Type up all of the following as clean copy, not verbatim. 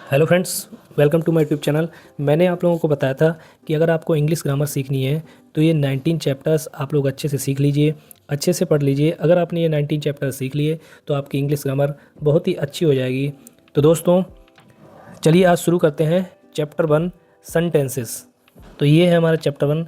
Hello friends, welcome to my YouTube channel. मैंने आप लोगों को बताया था कि अगर आपको इंग्लिश ग्रामर सीखनी है तो ये 19 चैप्टर्स आप लोग अच्छे से सीख लीजिए, अच्छे से पढ़ लीजिए। अगर आपने ये 19 चैप्टर्स सीख लिए तो आपकी इंग्लिश ग्रामर बहुत ही अच्छी हो जाएगी। तो दोस्तों चलिए आज शुरू करते हैं चैप्टर 1 सेंटेंसेस। तो ये है हमारा चैप्टर 1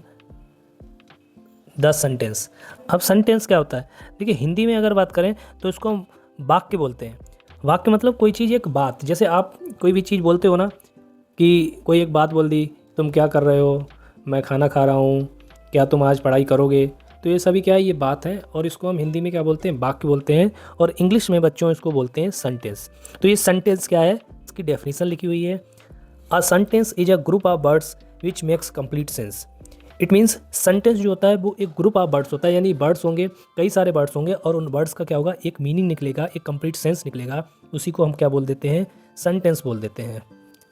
द सेंटेंस। अब सेंटेंस क्या होता है? देखिए, हिंदी में अगर बात करें तो इसको हम वाक्य बोलते हैं। वाक्य मतलब कोई चीज़, एक बात। जैसे आप कोई भी चीज़ बोलते हो ना, कि कोई एक बात बोल दी, तुम क्या कर रहे हो, मैं खाना खा रहा हूँ, क्या तुम आज पढ़ाई करोगे। तो ये सभी क्या है, ये बात है और इसको हम हिंदी में क्या बोलते हैं, वाक्य बोलते हैं। और इंग्लिश में बच्चों इसको बोलते हैं सेंटेंस। तो ये सेंटेंस क्या है, इसकी डेफिनेशन लिखी हुई है। A sentence is a group of words which makes complete sense. It means sentence जो होता है वो एक ग्रुप ऑफ वर्ड्स होता है, यानी वर्ड्स होंगे, कई सारे वर्ड्स होंगे और उन वर्ड्स का क्या होगा, एक मीनिंग निकलेगा, एक कंप्लीट सेंस निकलेगा। उसी को हम क्या बोल देते हैं, सेंटेंस बोल देते हैं।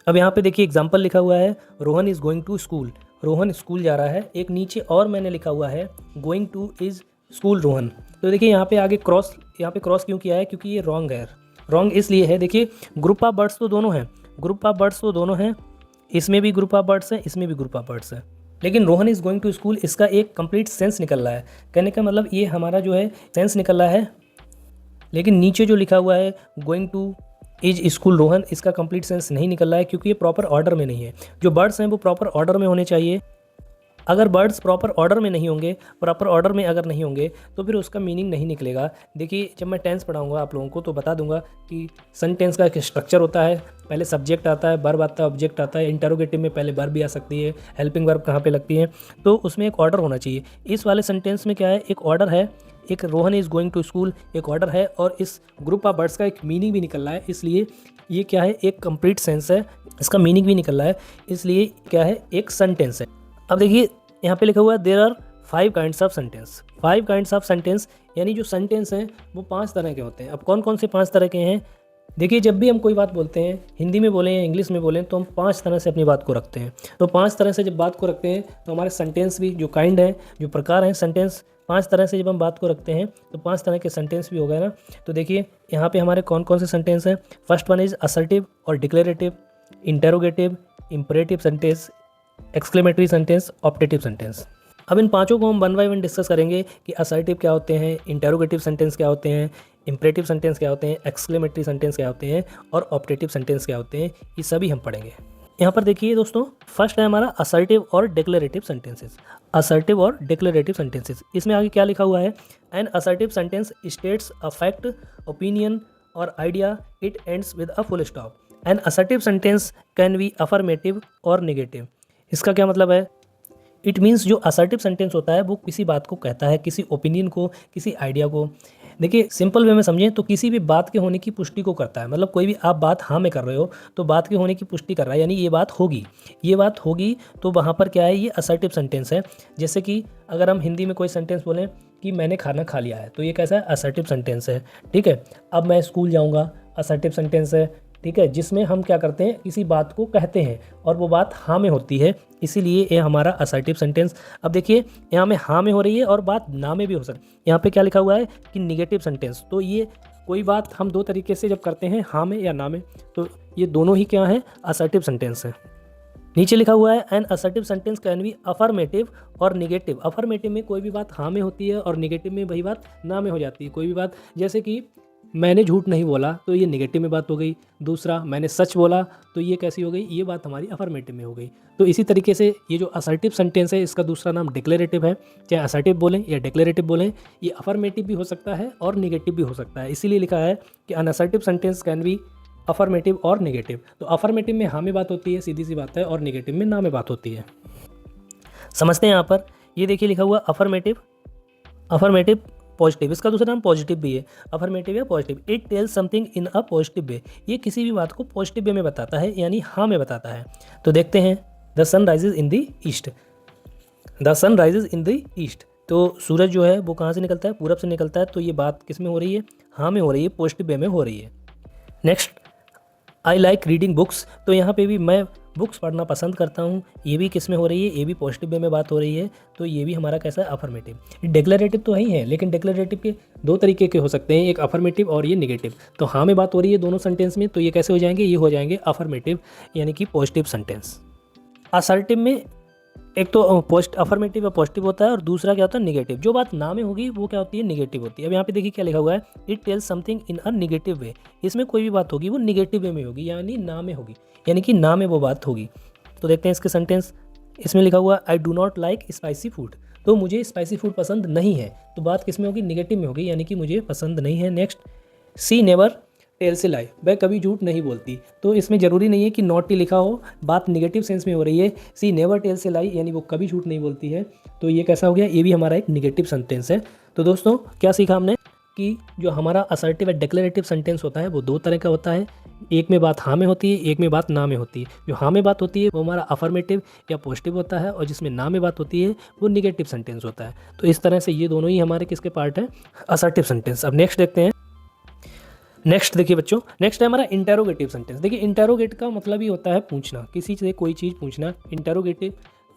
अब यहाँ पे देखिए एग्जाम्पल लिखा हुआ है, Rohan is going to school. Rohan school जा रहा है। एक नीचे और मैंने लिखा हुआ है, going two is school Rohan. तो देखिए यहाँ पे आगे क्रॉस, यहाँ पे क्रॉस क्यों किया है, क्योंकि ये रॉन्ग है। रॉन्ग इसलिए है, देखिए ग्रुप ऑफ वर्ड्स तो दोनों हैं, ग्रुप ऑफ वर्ड्स तो दोनों हैं, इसमें भी ग्रुप ऑफ वर्ड्स है, इसमें भी ग्रुप ऑफ वर्ड्स है। लेकिन Rohan is going to school, इसका एक कंप्लीट सेंस निकल रहा है। कहने का मतलब ये हमारा जो है सेंस निकल रहा है। लेकिन नीचे जो लिखा हुआ है going two is school Rohan, इसका कंप्लीट सेंस नहीं निकल रहा है, क्योंकि ये प्रॉपर ऑर्डर में नहीं है। जो वर्ड्स हैं वो प्रॉपर ऑर्डर में होने चाहिए। अगर वर्ड्स प्रॉपर ऑर्डर में नहीं होंगे, प्रॉपर ऑर्डर में अगर नहीं होंगे तो फिर उसका मीनिंग नहीं निकलेगा। देखिए, जब मैं टेंस पढ़ाऊंगा आप लोगों को तो बता दूंगा कि सेंटेंस का एक स्ट्रक्चर होता है। पहले सब्जेक्ट आता है, वर्ब आता है, ऑब्जेक्ट आता है। इंटरोगेटिव में पहले वर्ब भी आ सकती है, हेल्पिंग वर्ब कहाँ पे लगती है, तो उसमें एक ऑर्डर होना चाहिए। इस वाले सेंटेंस में क्या है, एक ऑर्डर है। एक Rohan is going to school एक ऑर्डर है, और इस ग्रुप ऑफ वर्ड्स का एक मीनिंग भी निकल रहा है, इसलिए ये क्या है, एक कंप्लीट सेंस है। इसका मीनिंग भी निकल रहा है, इसलिए क्या है, एक सेंटेंस है। अब देखिए यहाँ पे लिखा हुआ है there are 5 kinds of sentence. 5 kinds of sentence, यानी जो सेंटेंस हैं वो 5 तरह के होते हैं। अब कौन कौन से 5 तरह के हैं? देखिए, जब भी हम कोई बात बोलते हैं, हिंदी में बोलें या इंग्लिश में बोलें, तो हम 5 तरह से अपनी बात को रखते हैं। तो 5 तरह से जब बात को रखते हैं तो हमारे सेंटेंस भी जो काइंड है, जो प्रकार हैं सेंटेंस, 5 तरह से जब हम बात को रखते हैं तो 5 तरह के सेंटेंस भी हो गए ना। तो देखिए यहाँ पे हमारे कौन कौन से सेंटेंस हैं। फर्स्ट वन इज असर्टिव और declarative, interrogative, imperative sentence, exclamatory sentence, optative sentence. अब इन पांचों को हम वन बाय वन डिस्कस करेंगे कि असर्टिव क्या होते हैं, इंटेरोगेटिव सेंटेंस क्या होते हैं, इंपरेटिव सेंटेंस क्या होते हैं, एक्सक्लेमेटरी सेंटेंस क्या होते हैं और ऑप्टेटिव सेंटेंस क्या होते हैं। ये सभी हम पढ़ेंगे। यहाँ पर देखिए दोस्तों, फर्स्ट है हमारा असर्टिव और डिक्लेरेटिव सेंटेंसेस। असर्टिव और डिक्लेरेटिव सेंटेंसेस, इसमें आगे क्या लिखा हुआ है, an assertive sentence states a fact, opinion और idea, it ends with a full stop. An assertive sentence can be affirmative और नेगेटिव। इसका क्या मतलब है? इट मीन्स जो असर्टिव सेंटेंस होता है वो किसी बात को कहता है, किसी ओपिनियन को, किसी आइडिया को। देखिए, सिंपल वे में समझें तो किसी भी बात के होने की पुष्टि को करता है। मतलब कोई भी आप बात हाँ में कर रहे हो तो बात के होने की पुष्टि कर रहा है, यानी ये बात होगी, ये बात होगी। तो वहाँ पर क्या है, ये असर्टिव सेंटेंस है। जैसे कि अगर हम हिंदी में कोई सेंटेंस बोलें कि मैंने खाना खा लिया है, तो ये कैसा है, असर्टिव सेंटेंस है। ठीक है। अब मैं स्कूल जाऊँगा, असर्टिव सेंटेंस है। ठीक है, जिसमें हम क्या करते हैं, किसी बात को कहते हैं और वो बात हाँ में होती है, इसीलिए ये हमारा असर्टिव सेंटेंस। अब देखिए यहाँ में हाँ में हो रही है और बात ना में भी हो सकती है। यहाँ पे क्या लिखा हुआ है कि निगेटिव सेंटेंस। तो ये कोई बात हम दो तरीके से जब करते हैं, हाँ में या ना में, तो ये दोनों ही क्या है, असर्टिव सेंटेंस है। नीचे लिखा हुआ है an assertive sentence can be affirmative और निगेटिव। अफर्मेटिव में कोई भी बात हाँ में होती है और निगेटिव में वही बात ना में हो जाती है। कोई भी बात, जैसे कि मैंने झूठ नहीं बोला, तो ये नेगेटिव में बात हो गई। दूसरा, मैंने सच बोला, तो ये कैसी हो गई, ये बात हमारी अफर्मेटिव में हो गई। तो इसी तरीके से ये जो असर्टिव सेंटेंस है, इसका दूसरा नाम डिक्लेरेटिव है। चाहे असर्टिव बोलें या डिक्लेरेटिव बोलें, ये अफर्मेटिव भी हो सकता है और निगेटिव भी हो सकता है। इसीलिए लिखा है कि an assertive sentence can be affirmative और निगेटिव। तो अफर्मेटिव में हाँ में बात होती है, सीधी सी बात है, और निगेटिव में ना में बात होती है। समझते हैं यहाँ पर। ये देखिए लिखा हुआ अफर्मेटिव, अफर्मेटिव पॉजिटिव, इसका दूसरा नाम पॉजिटिव भी है। अफर्मेटिव या positive, it tells something in a positive way. ये किसी भी बात को पॉजिटिव वे में बताता है, यानी हाँ में बताता है। तो देखते हैं, the sun rises in the east. The sun rises in the east, तो सूरज जो है वो कहाँ से निकलता है, पूरब से निकलता है। तो ये बात किस में हो रही है, हाँ में हो रही है, पॉजिटिव वे में हो रही है। Next, I like reading books, तो यहाँ पे भी मैं बुक्स पढ़ना पसंद करता हूँ, ये भी किस में हो रही है, ये भी पॉजिटिव वे में बात हो रही है, तो ये भी हमारा कैसा है, अफर्मेटिव। डिक्लेरेटिव तो ही है, लेकिन डिक्लेरेटिव के दो तरीके के हो सकते हैं, एक अफर्मेटिव और ये निगेटिव। तो हाँ में बात हो रही है दोनों सेंटेंस में, तो ये कैसे हो जाएंगे, ये हो जाएंगे अफर्मेटिव यानी कि पॉजिटिव सेंटेंस। असर्टिव में एक तो अफर्मेटिव या पॉजिटिव होता है और दूसरा क्या होता है, निगेटिव। जो बात ना में होगी वो क्या होती है, निगेटिव होती है। अब यहाँ पे देखिए क्या लिखा हुआ है, it tells something in a negative way. इसमें कोई भी बात होगी वो निगेटिव वे में होगी, यानी ना में होगी, यानी कि ना में वो बात होगी। तो देखते हैं इसके सेंटेंस। इसमें लिखा हुआ I do not like spicy food, तो मुझे स्पाइसी फूड पसंद नहीं है, तो बात किस में होगी, निगेटिव में होगी, यानी कि मुझे पसंद नहीं है। Next, she never tells a lie, वह कभी झूठ नहीं बोलती, तो इसमें ज़रूरी नहीं है कि नॉट ही लिखा हो, बात निगेटिव सेंस में हो रही है। सी नेवर टेल्स ए लाई यानी वो कभी झूठ नहीं बोलती है, तो ये कैसा हो गया, ये भी हमारा एक निगेटिव सेंटेंस है। तो दोस्तों क्या सीखा हमने कि जो हमारा असर्टिव या डिक्लेरेटिव सेंटेंस होता है वो दो तरह का होता है, एक में बात हाँ में होती है, एक में बात ना में होती है। जो हाँ में बात होती है वो हमारा अफर्मेटिव या पॉजिटिव होता है, और जिसमें ना में बात होती है वो निगेटिव सेंटेंस होता है। तो इस तरह से ये दोनों ही हमारे किसके पार्ट हैं, असर्टिव सेंटेंस। अब नेक्स्ट देखते हैं। नेक्स्ट देखिए बच्चों, नेक्स्ट है हमारा इंटेरोगेटिव सेंटेंस। देखिए इंटेरोगेट का मतलब ही होता है पूछना, किसी से कोई चीज़ पूछना।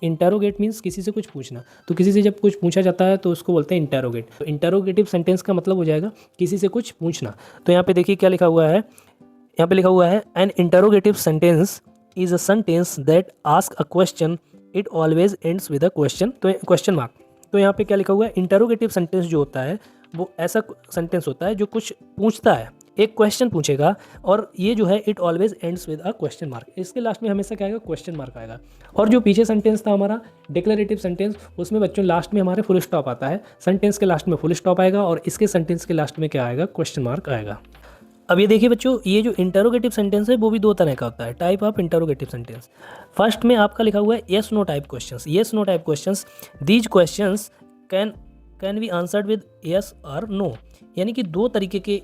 इंटेरोगेट मीन्स किसी से कुछ पूछना, तो किसी से जब कुछ पूछा जाता है तो उसको बोलते हैं इंटेरोगेट। तो इंटेरोगेटिव सेंटेंस का मतलब हो जाएगा किसी से कुछ पूछना। तो यहाँ पे देखिए क्या लिखा हुआ है, यहाँ पे लिखा हुआ है N interrogative sentence is a sentence that ask a question, it always ends with a question, तो क्वेश्चन मार्क। तो यहाँ पे क्या लिखा हुआ है, इंटेरोगेटिव सेंटेंस जो होता है वो ऐसा सेंटेंस होता है जो कुछ पूछता है, एक क्वेश्चन पूछेगा, और ये जो है it always ends with a question mark, इसके लास्ट में हमेशा क्या आएगा, क्वेश्चन मार्क आएगा। और जो पीछे सेंटेंस था हमारा डिक्लेरेटिव सेंटेंस, उसमें बच्चों लास्ट में हमारे फुल स्टॉप आता है, सेंटेंस के लास्ट में फुल स्टॉप आएगा और इसके सेंटेंस के लास्ट में क्या आएगा, क्वेश्चन मार्क आएगा। अब ये देखिए बच्चों, ये जो इंटरोगेटिव सेंटेंस है वो भी दो तरह का होता है, type of interrogative sentence. First में आपका लिखा हुआ है yes no type questions. Yes no type questions, these questions can be answered with yes और नो, यानी कि दो तरीके के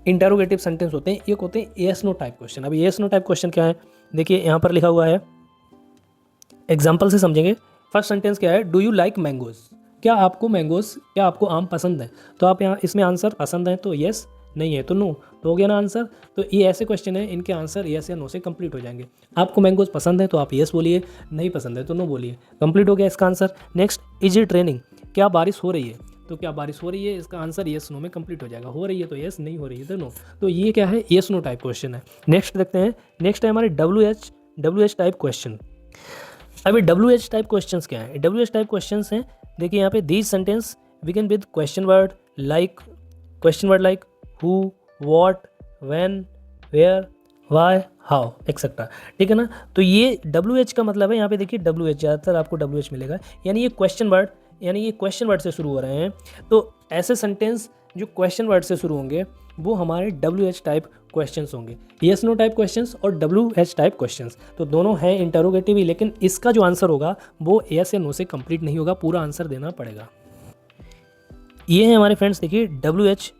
इंटरोगेटिव सेंटेंस होते हैं। एक होते हैं येस नो टाइप क्वेश्चन। अब येस नो टाइप क्वेश्चन क्या है, देखिए यहाँ पर लिखा हुआ है, एग्जाम्पल से समझेंगे। फर्स्ट सेंटेंस क्या है, डू यू लाइक मैंगोज, क्या आपको मैंगोज, क्या आपको आम पसंद है, तो आप यहाँ इसमें आंसर पसंद है तो येस, नहीं है तो नो, तो हो गया ना आंसर। तो ये ऐसे क्वेश्चन है, इनके आंसर येस या नो से कंप्लीट हो जाएंगे। आपको मैंगोज पसंद है तो आप येस बोलिए, नहीं पसंद है तो नो बोलिए, कंप्लीट हो गया इसका answer. Next, is it raining, क्या बारिश हो रही है, तो क्या बारिश हो रही है, इसका आंसर येस नो में कंप्लीट हो जाएगा। हो रही है तो येस, नहीं हो रही है तो नो। तो ये क्या है, येस नो टाइप क्वेश्चन है। नेक्स्ट देखते हैं, नेक्स्ट है हमारे डब्ल्यू एच टाइप क्वेश्चन। अभी डब्ल्यू एच टाइप क्वेश्चन क्या है, डब्ल्यू एच टाइप क्वेश्चन हैं, देखिए यहाँ पे these sentence begin with question word like who, what, when, where, why, how etcetera, ठीक है ना। तो ये डब्ल्यू एच का मतलब है, यहाँ पे देखिए डब्ल्यू एच, ज़्यादातर आपको डब्ल्यू एच मिलेगा, यानी ये क्वेश्चन वर्ड, यानी ये क्वेश्चन वर्ड से शुरू हो रहे हैं। तो ऐसे सेंटेंस जो क्वेश्चन वर्ड से शुरू होंगे वो हमारे डब्ल्यू एच टाइप क्वेश्चंस होंगे, येस नो टाइप क्वेश्चंस और डब्ल्यू एच टाइप क्वेश्चंस। तो दोनों हैं इंटरोगेटिव ही, लेकिन इसका जो आंसर होगा वो येस या नो से कंप्लीट नहीं होगा, पूरा आंसर देना पड़ेगा। ये है हमारे फ्रेंड्स, देखिए W H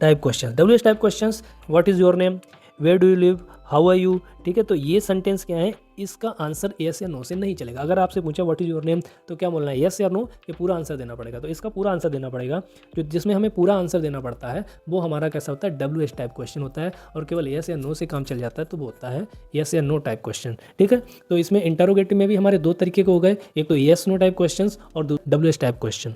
type question. W H type questions, what is your name, where do you live, how are you, ठीक है। तो ये सेंटेंस क्या है, इसका आंसर येस या नो से नहीं चलेगा। अगर आपसे पूछा व्हाट इज़ योर नेम, तो क्या बोलना है, येस या नो, ये पूरा आंसर देना पड़ेगा। तो इसका पूरा आंसर देना पड़ेगा, जो जिसमें हमें पूरा आंसर देना पड़ता है वो हमारा कैसा होता है, डब्ल्यू एच टाइप क्वेश्चन होता है। और केवल येस या नो से काम चल जाता है तो वो होता है येस या नो टाइप क्वेश्चन, ठीक है। तो इसमें इंटरोगेटिव में भी हमारे दो तरीके के हो गए, एक तो येस नो टाइप क्वेश्चन और डब्ल्यू एच टाइप क्वेश्चन,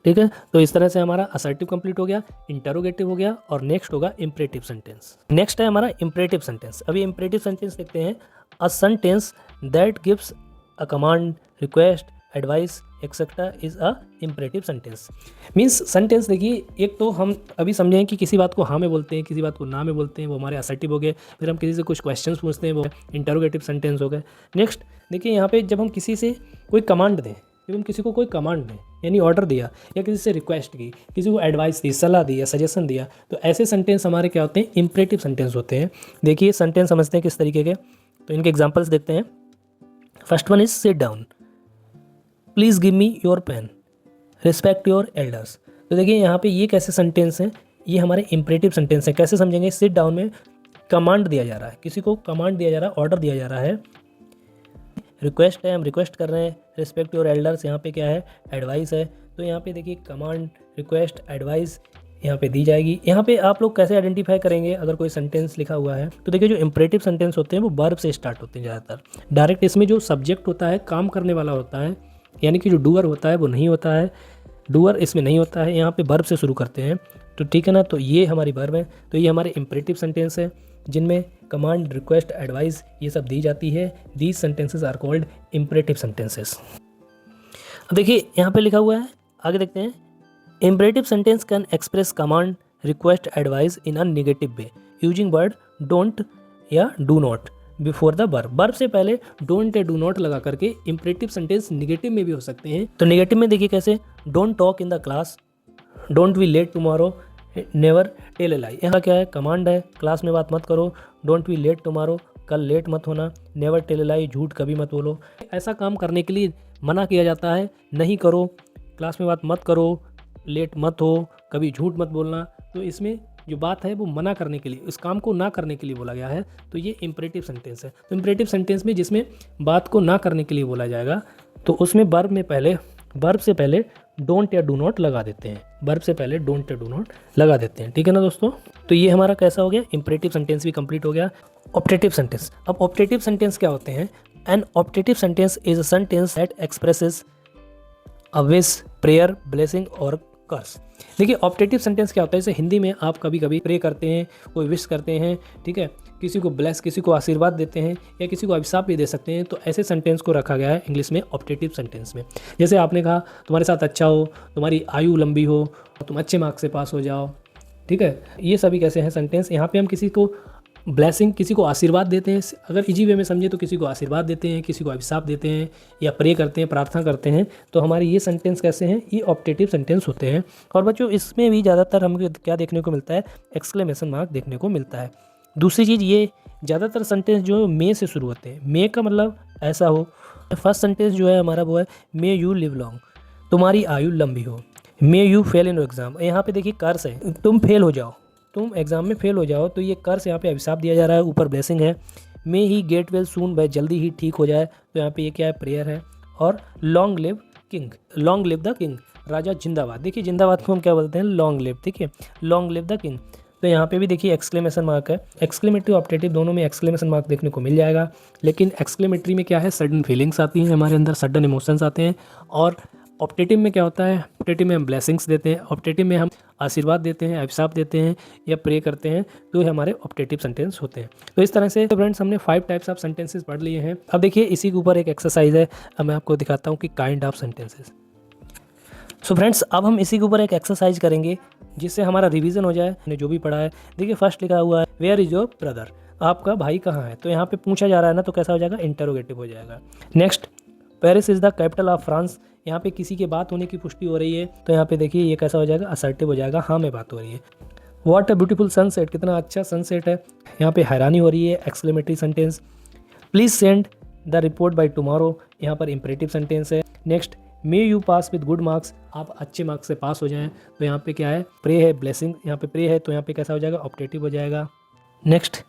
ठीक है। तो इस तरह से हमारा असर्टिव कंप्लीट हो गया, इंटरोगेटिव हो गया, और नेक्स्ट होगा इंपरेटिव सेंटेंस। नेक्स्ट है हमारा इंपरेटिव सेंटेंस। अभी इंपरेटिव सेंटेंस देखते हैं, अ sentence that gives a command, request, advice etcetera is a imperative sentence. Means sentence देखिए, एक तो हम अभी समझें कि किसी बात को हाँ में बोलते हैं, किसी बात को ना में बोलते हैं, वो हमारे असर्टिव हो गए। फिर हम किसी से कुछ क्वेश्चंस पूछते हैं, वो इंटरोगेटिव सेंटेंस हो गए। नेक्स्ट देखिए यहाँ पे जब हम किसी से कोई कमांड दें, जब हम किसी को कोई कमांड दें यानी ऑर्डर दिया, या किसी से रिक्वेस्ट की, किसी को एडवाइस दी, सलाह दी या सजेशन दिया, तो ऐसे सेंटेंस हमारे क्या होते हैं, इंपरेटिव सेंटेंस होते हैं। देखिए सेंटेंस समझते हैं किस तरीके के, तो इनके एग्जांपल्स देखते हैं। First one is sit down, please give me your pen, respect your elders. तो देखिए यहाँ पे ये कैसे सेंटेंस हैं, ये हमारे इंपरेटिव सेंटेंस हैं। कैसे समझेंगे, सिट डाउन में कमांड दिया जा रहा है, किसी को कमांड दिया जा रहा है, ऑर्डर दिया जा रहा है। रिक्वेस्ट है, हम रिक्वेस्ट कर रहे हैं, रिस्पेक्ट योर एल्डर्स यहाँ पे क्या है, एडवाइस है। तो यहाँ पे देखिए कमांड, रिक्वेस्ट, एडवाइस, यहाँ पे दी जाएगी। यहाँ पे आप लोग कैसे आइडेंटिफाई करेंगे अगर कोई सेंटेंस लिखा हुआ है, तो देखिए जो इंपरेटिव सेंटेंस होते हैं वो वर्ब से स्टार्ट होते हैं ज़्यादातर। डायरेक्ट इसमें जो सब्जेक्ट होता है काम करने वाला होता है, यानी कि जो डूअर होता है वो नहीं होता है, डूअर इसमें नहीं होता है, यहाँ पे वर्ब से शुरू करते हैं। तो ठीक है ना, तो ये हमारी वर्ब है। तो ये हमारे इंपरेटिव सेंटेंस है जिनमें कमांड, रिक्वेस्ट, एडवाइस ये सब दी जाती है। These sentences are called imperative sentences. देखिए यहाँ पे लिखा हुआ है, आगे देखते हैं। Imperative sentence can express command, request, advice in a negative way using word don't या do not before the verb. Verb से पहले डोंट या डू नॉट लगा करके इंपरेटिव सेंटेंस नेगेटिव में भी हो सकते हैं। तो नेगेटिव में देखिए कैसे, don't talk in the class, don't be late tomorrow, never tell a lie. यहाँ क्या है, कमांड है, क्लास में बात मत करो, डोंट बी लेट टुमारो, कल लेट मत होना, नेवर टेल ए लाई, झूठ कभी मत बोलो। ऐसा काम करने के लिए मना किया जाता है, नहीं करो, क्लास में बात मत करो, लेट मत हो, कभी झूठ मत बोलना। तो इसमें जो बात है वो मना करने के लिए, इस काम को ना करने के लिए बोला गया है। तो ये इंपरेटिव सेंटेंस है। तो इंपरेटिव सेंटेंस में जिसमें बात को ना करने के लिए बोला जाएगा, तो उसमें वर्ब से पहले डोंट या डू नॉट लगा देते हैं। वर्ब से पहले डोंट या डू नॉट लगा देते हैं। ठीक है ना दोस्तों, तो ये हमारा कैसा हो गया, इंपरेटिव सेंटेंस भी कंप्लीट हो गया। Optative sentence. अब ऑप्टेटिव सेंटेंस क्या होते हैं? An optative sentence is a sentence that expresses a wish, prayer, blessing और कर्स। देखिए ऑप्टेटिव सेंटेंस क्या होता है, जैसे हिंदी में आप कभी कभी प्रे करते हैं, कोई विश करते हैं, ठीक है, किसी को ब्लेस, किसी को आशीर्वाद देते हैं या किसी को अभिशाप भी दे सकते हैं। तो ऐसे सेंटेंस को रखा गया है इंग्लिश में ऑप्टेटिव सेंटेंस में। जैसे आपने कहा तुम्हारे साथ अच्छा हो, तुम्हारी आयु लंबी हो, तुम अच्छे मार्क्स से पास हो जाओ, ठीक है, ये सभी कैसे हैं सेंटेंस। यहाँ पे हम किसी को ब्लेसिंग, किसी को आशीर्वाद देते हैं, अगर इजी वे में समझे तो किसी को आशीर्वाद देते हैं, किसी को अभिशाप देते हैं या प्रे करते हैं, प्रार्थना करते हैं। तो हमारे ये सेंटेंस कैसे हैं, ये ऑप्टेटिव सेंटेंस होते हैं। और बच्चों इसमें भी ज़्यादातर हमें क्या देखने को मिलता है, एक्सक्लेमेशन मार्क देखने को मिलता है। दूसरी चीज़, ये ज़्यादातर सेंटेंस जो मे से शुरू होते हैं, मे का मतलब ऐसा हो। फर्स्ट सेंटेंस जो है हमारा वो है मे यू लिव लॉन्ग, तुम्हारी आयु लंबी हो। May you fail in exam, यहाँ पे देखिए कर्स है, तुम फेल हो जाओ, तुम एग्जाम में फेल हो जाओ। तो ये कर्स यहाँ पे अभिशाप दिया जा रहा है, ऊपर ब्लेसिंग है। मे ही गेट वेल सून, वह जल्दी ही ठीक हो जाए, तो यहाँ पे ये क्या है, प्रेयर है। और long live king, long live the king, राजा जिंदाबाद। देखिए जिंदाबाद को हम क्या बोलते हैं, लॉन्ग लिव, ठीक है, लॉन्ग लिव द किंग। तो यहाँ पे भी देखिए एक्सक्लेमेशन मार्क है। एक्सक्लेमेटरी ऑप्टेटिव दोनों में एक्सक्लेमेशन मार्क देखने को मिल जाएगा। लेकिन एक्सक्लेमेटरी में क्या है, सडन फीलिंग्स आती हैं हमारे अंदर, सडन इमोशंस आते हैं। और ऑप्टेटिव में क्या होता है, ऑप्टेटिव में हम ब्लेसिंग्स देते हैं, ऑप्टेटिव में हम आशीर्वाद देते हैं, अभिशाप देते हैं या प्रे करते हैं। तो ये हमारे ऑप्टेटिव सेंटेंस होते हैं। तो इस तरह से फ्रेंड्स हमने 5 टाइप्स ऑफ सेंटेंसेस पढ़ लिए हैं। अब देखिए इसी के ऊपर एक एक्सरसाइज है, अब मैं आपको दिखाता हूँ कि kind of sentences. So friends अब हम इसी के ऊपर एक एक्सरसाइज करेंगे जिससे हमारा रिवीजन हो जाए, हमने जो भी पढ़ा है। देखिए फर्स्ट लिखा हुआ है वेयर इज योर ब्रदर, आपका भाई कहाँ है। तो यहाँ पे पूछा जा रहा है ना, तो कैसा हो जाएगा, इंटरोगेटिव हो जाएगा। Next, Paris is the capital of France, यहाँ पे किसी के बात होने की पुष्टि हो रही है। तो यहाँ पे देखिए ये कैसा हो जाएगा, असर्टिव हो जाएगा, हाँ में बात हो रही है। व्हाट अ ब्यूटीफुल सनसेट, कितना अच्छा सनसेट है, यहाँ पे हैरानी हो रही है, exclamatory sentence. Please send the report by tomorrow, यहाँ पर इंपरेटिव सेंटेंस है। Next, may you pass with good marks, आप अच्छे मार्क्स से पास हो जाएं। तो यहाँ पे क्या है, प्रे है, ब्लेसिंग, यहाँ पे प्रे है, तो यहाँ पे कैसा हो जाएगा, ऑप्टेटिव हो जाएगा। Next,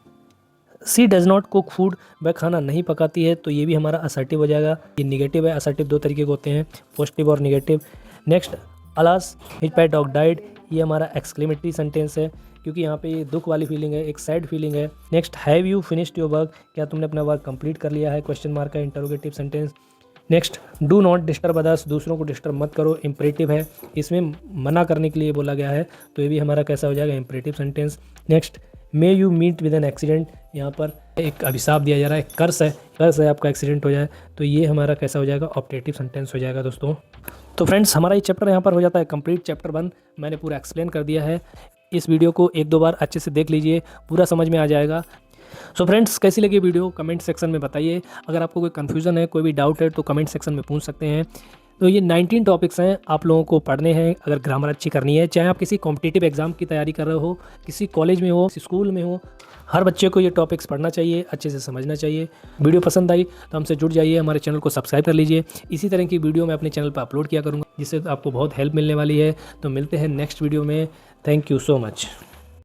she does not cook food, वह खाना नहीं पकाती है, तो ये भी हमारा असर्टिव हो जाएगा। ये निगेटिव है, असर्टिव 2 तरीके के होते हैं, पॉजिटिव और negative. Next, alas his pet dog died, ये हमारा एक्सक्लेमेटरी सेंटेंस है क्योंकि यहाँ पे ये दुख वाली फीलिंग है, एक सैड फीलिंग है। Next, have you finished your work, क्या तुमने अपना वर्क कंप्लीट कर लिया है, क्वेश्चन मार्क है, interrogative sentence. Next, do not disturb others, दूसरों को डिस्टर्ब मत करो, इंपरेटिव है, इसमें मना करने के लिए बोला गया है। तो ये भी हमारा कैसा हो जाएगा, imperative sentence. Next, may you meet with an accident, यहाँ पर एक अभिशाप दिया जा रहा है, कर्स है आपका एक्सीडेंट हो जाए, तो ये हमारा कैसा हो जाएगा, ऑप्टेटिव सेंटेंस हो जाएगा दोस्तों। तो फ्रेंड्स हमारा ये चैप्टर यहाँ पर हो जाता है कंप्लीट। चैप्टर 1 मैंने पूरा एक्सप्लेन कर दिया है। इस वीडियो को 1-2 बार अच्छे से देख लीजिए, पूरा समझ में आ जाएगा। सो फ्रेंड्स कैसी लगी वीडियो कमेंट सेक्शन में बताइए। अगर आपको कोई कन्फ्यूज़न है, कोई भी डाउट है तो कमेंट सेक्शन में पूछ सकते हैं। तो ये 19 टॉपिक्स हैं आप लोगों को पढ़ने हैं अगर ग्रामर अच्छी करनी है। चाहे आप किसी कॉम्पिटिटिव एग्जाम की तैयारी कर रहे हो, किसी कॉलेज में हो, किसी स्कूल में हो, हर बच्चे को ये टॉपिक्स पढ़ना चाहिए, अच्छे से समझना चाहिए। वीडियो पसंद आई तो हमसे जुड़ जाइए, हमारे चैनल को सब्सक्राइब कर लीजिए। इसी तरह की वीडियो मैं अपने चैनल पर अपलोड किया करूँगा जिससे आपको बहुत हेल्प मिलने वाली है। तो मिलते हैं नेक्स्ट वीडियो में। Thank you so much.